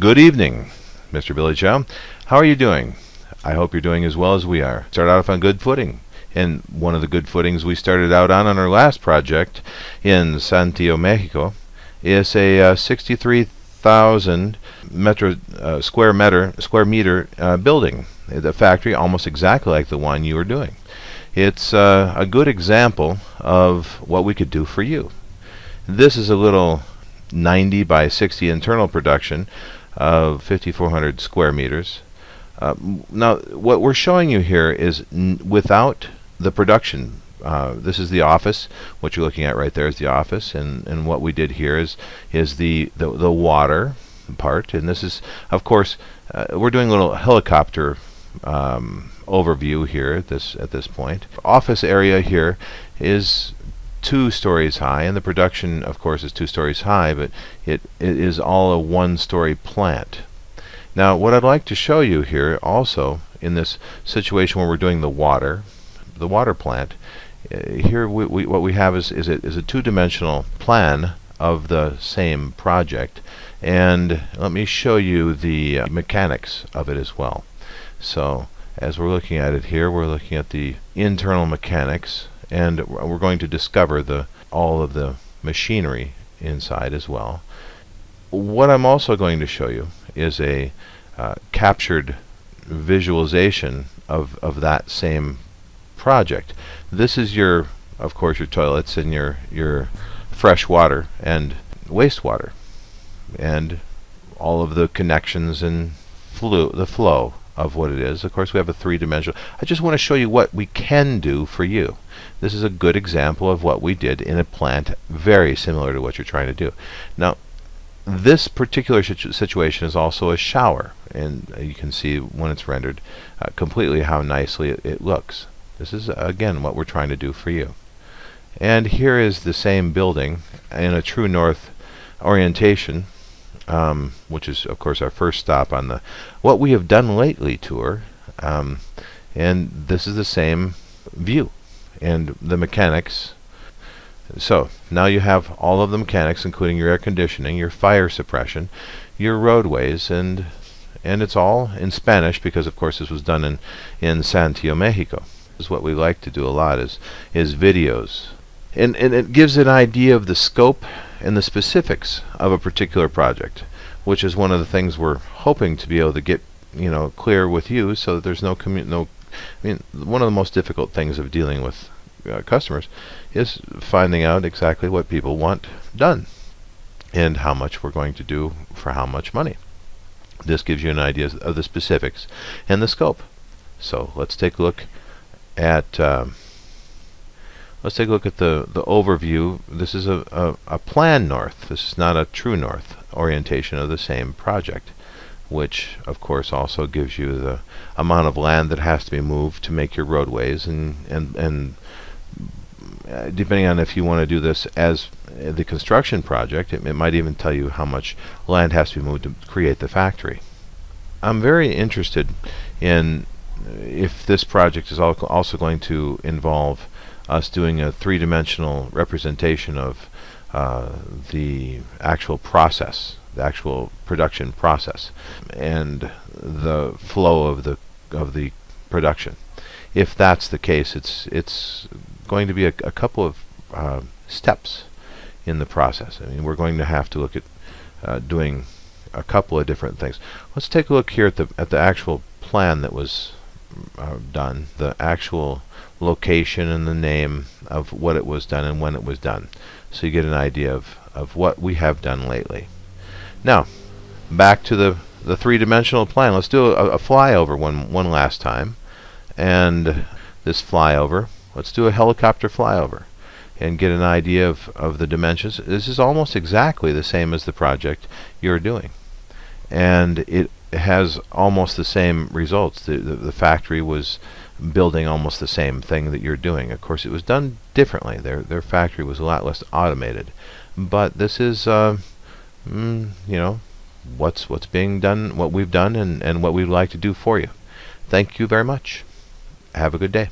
Good evening, Mr. Billy Chow. How are you doing? I hope you're doing as well as we are. Start off on good footing. And one of the good footings we started out on our last project in Santiago, Mexico, is a 63,000 square meter building. The factory almost exactly like the one you were doing. It's a good example of what we could do for you. This is a little 90 by 60 internal production of 5,400 square meters. Now, what we're showing you here is without the production. This is the office. What you're looking at right there is the office, and what we did here is the water part. And this is, of course, we're doing a little helicopter overview here at this point. Office area here is 2 stories high, and the production, of course, is 2 stories high, but it is all a 1-story plant. Now, what I'd like to show you here also in this situation where we're doing the water plant, here what we have is a 2-dimensional plan of the same project, and let me show you the mechanics of it as well. So as we're looking at it here, we're looking at the internal mechanics, and we're going to discover all of the machinery inside as well. What I'm also going to show you is a captured visualization of that same project. This is of course, your toilets and your fresh water and wastewater, and all of the connections and the flow of what it is. Of course, we have a 3-dimensional. I just want to show you what we can do for you. This is a good example of what we did in a plant very similar to what you're trying to do. Now, this particular situation is also a shower, and you can see when it's rendered completely how nicely it looks. This is, again, what we're trying to do for you. And here is the same building in a true north orientation, which is, of course, our first stop on the What We Have Done Lately tour. And this is the same view and the mechanics. So now you have all of the mechanics, including your air conditioning, your fire suppression, your roadways, and it's all in Spanish because, of course, this was done in Santiago, Mexico. This is what we like to do a lot is videos, and it gives an idea of the scope and the specifics of a particular project, which is one of the things we're hoping to be able to get clear with you, so that there's no. I mean, one of the most difficult things of dealing with customers is finding out exactly what people want done and how much we're going to do for how much money. This gives you an idea of the specifics and the scope. So let's take a look at the overview. This is a plan north. This is not a true north orientation of the same project, which of course also gives you the amount of land that has to be moved to make your roadways, and depending on if you want to do this as the construction project, it might even tell you how much land has to be moved to create the factory. I'm very interested in if this project is also going to involve us doing a 3-dimensional representation of the actual process, the actual production process, and the flow of the production. If that's the case, it's going to be a couple of steps in the process. I mean, we're going to have to look at doing a couple of different things. Let's take a look here at the actual plan that was done, the actual location and the name of what it was done and when it was done, so you get an idea of what we have done lately. Now, back to the 3-dimensional plan. Let's do a flyover one last time. And this flyover, let's do a helicopter flyover and get an idea of the dimensions. This is almost exactly the same as the project you're doing, and it has almost the same results. The factory was building almost the same thing that you're doing. Of course, it was done differently. Their factory was a lot less automated, but this is what's being done, what we've done, and what we'd like to do for you. Thank you very much. Have a good day.